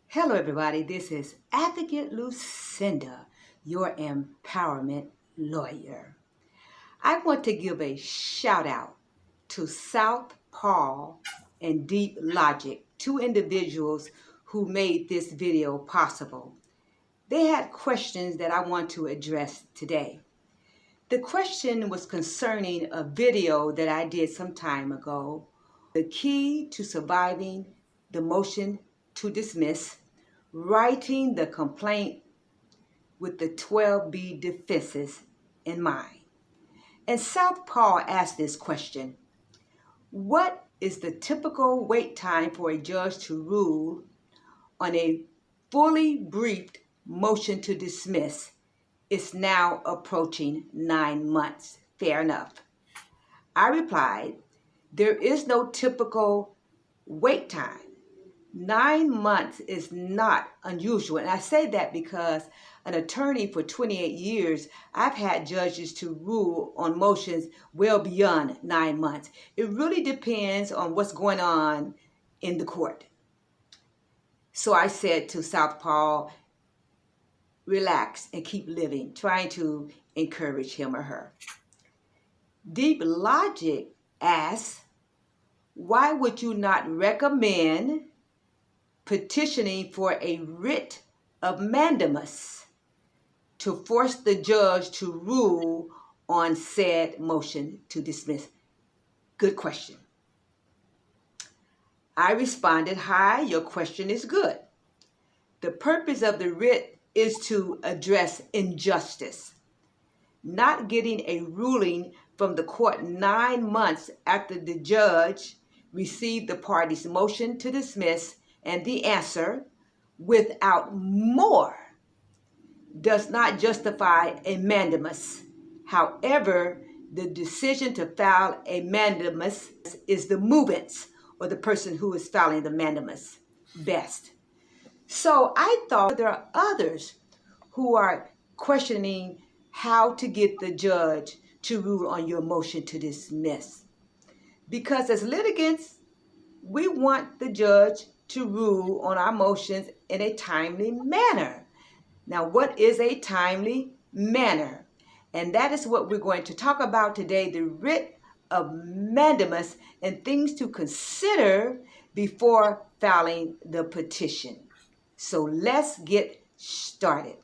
Hello, everybody. This is Advocate Lucinda, your empowerment lawyer. I want to give a shout out to South Paul and Deep Logic, two individuals who made this video possible. They had questions that I want to address today. The question was concerning a video that I did some time ago, the key to surviving the motion to dismiss, writing the complaint with the 12B defenses in mind. And South Paul asked this question: what is the typical wait time for a judge to rule on a fully briefed motion to dismiss? It's now approaching 9 months. Fair enough. I replied, there is no typical wait time. 9 months is not unusual. And I say that because an attorney for 28 years, I've had judges to rule on motions well beyond 9 months. It really depends on what's going on in the court. So I said to South Paul, relax and keep living, trying to encourage him or her. Deep Logic asks, why would you not recommend petitioning for a writ of mandamus to force the judge to rule on said motion to dismiss? Good question. I responded, hi, your question is good. The purpose of the writ is to address injustice. Not getting a ruling from the court 9 months after the judge received the party's motion to dismiss and the answer without more does not justify a mandamus. However, the decision to file a mandamus is the movant's or the person who is filing the mandamus best. So I thought there are others who are questioning how to get the judge to rule on your motion to dismiss. Because as litigants, we want the judge to rule on our motions in a timely manner. Now, what is a timely manner? And that is what we're going to talk about today, the writ of mandamus and things to consider before filing the petition. So let's get started.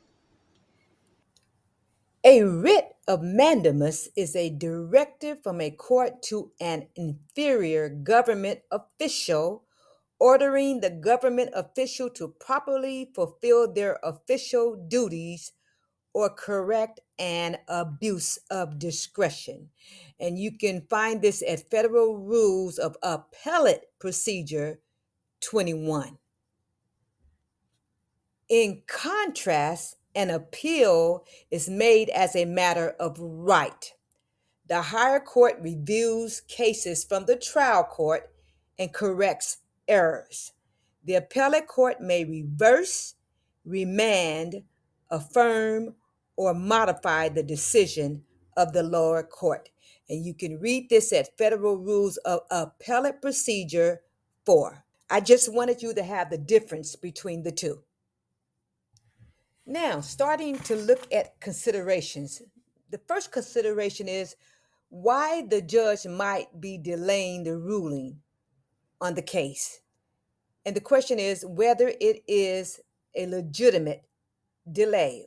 A writ of mandamus is a directive from a court to an inferior government official ordering the government official to properly fulfill their official duties or correct an abuse of discretion. And you can find this at Federal Rules of Appellate Procedure 21. In contrast, an appeal is made as a matter of right. The higher court reviews cases from the trial court and corrects errors. The appellate court may reverse, remand, affirm, or modify the decision of the lower court. And you can read this at Federal Rules of Appellate Procedure 4. I just wanted you to have the difference between the two. Now, starting to look at considerations. The first consideration is why the judge might be delaying the ruling on the case. And the question is whether it is a legitimate delay,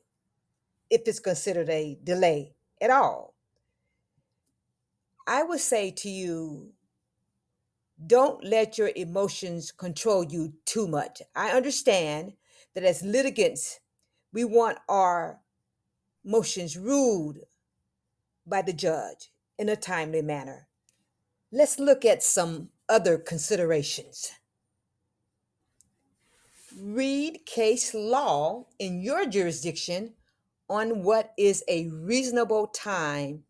if it's considered a delay at all. I would say to you, don't let your emotions control you too much. I understand that as litigants, we want our motions ruled by the judge in a timely manner. Let's look at some other considerations. Read case law in your jurisdiction on what is a reasonable time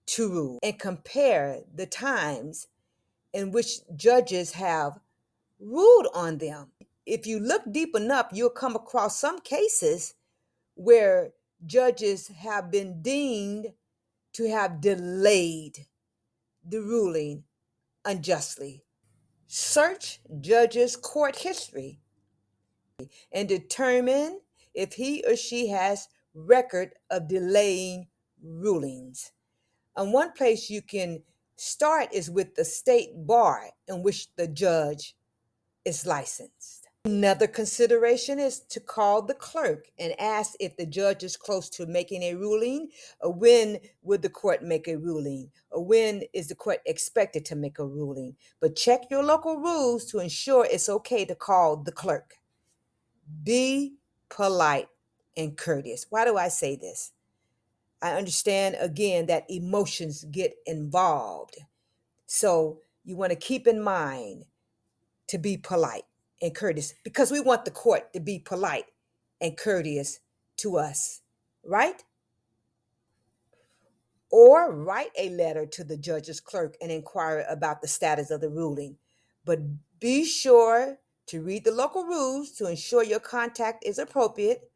to rule and compare the times in which judges have ruled on them. If you look deep enough, you'll come across some cases where judges have been deemed to have delayed the ruling unjustly. Search judges' court history. and determine if he or she has record of delaying rulings. And one place you can start is with the state bar in which the judge is licensed. Another consideration is to call the clerk and ask if the judge is close to making a ruling, or when would the court make a ruling, or when is the court expected to make a ruling. But check your local rules to ensure it's okay to call the clerk. Be polite and courteous. Why do I say this? I understand again that emotions get involved. So you want to keep in mind to be polite and courteous, because we want the court to be polite and courteous to us, right? Or write a letter to the judge's clerk and inquire about the status of the ruling. But be sure to read the local rules to ensure your contact is appropriate.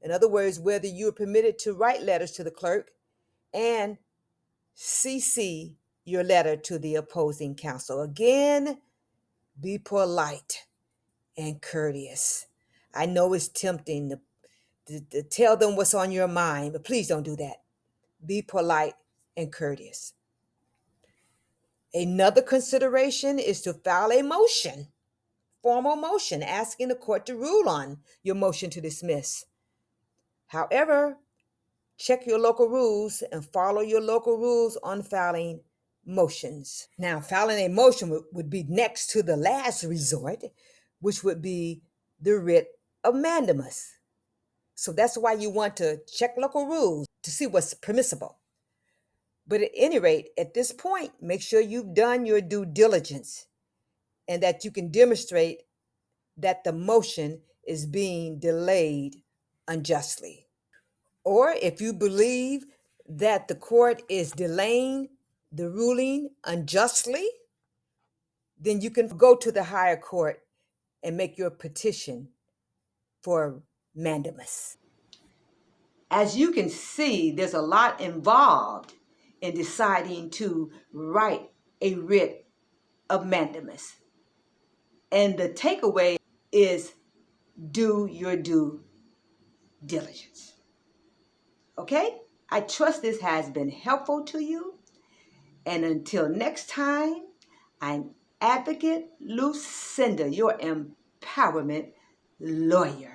In other words, whether you are permitted to write letters to the clerk, and CC your letter to the opposing counsel. Again, be polite and courteous. I know it's tempting to tell them what's on your mind, but please don't do that. Be polite and courteous. Another consideration is to file a motion, formal motion, asking the court to rule on your motion to dismiss. However, check your local rules and follow your local rules on filing motions. Now, filing a motion would be next to the last resort, which would be the writ of mandamus. So that's why you want to check local rules to see what's permissible. But at any rate, at this point, make sure you've done your due diligence and that you can demonstrate that the motion is being delayed unjustly. Or if you believe that the court is delaying the ruling unjustly, then you can go to the higher court and make your petition for mandamus. As you can see, there's a lot involved in deciding to write a writ of mandamus. And the takeaway is do your due diligence. Okay? I trust this has been helpful to you. And until next time, I'm Advocate Lucinda, your empowerment lawyer.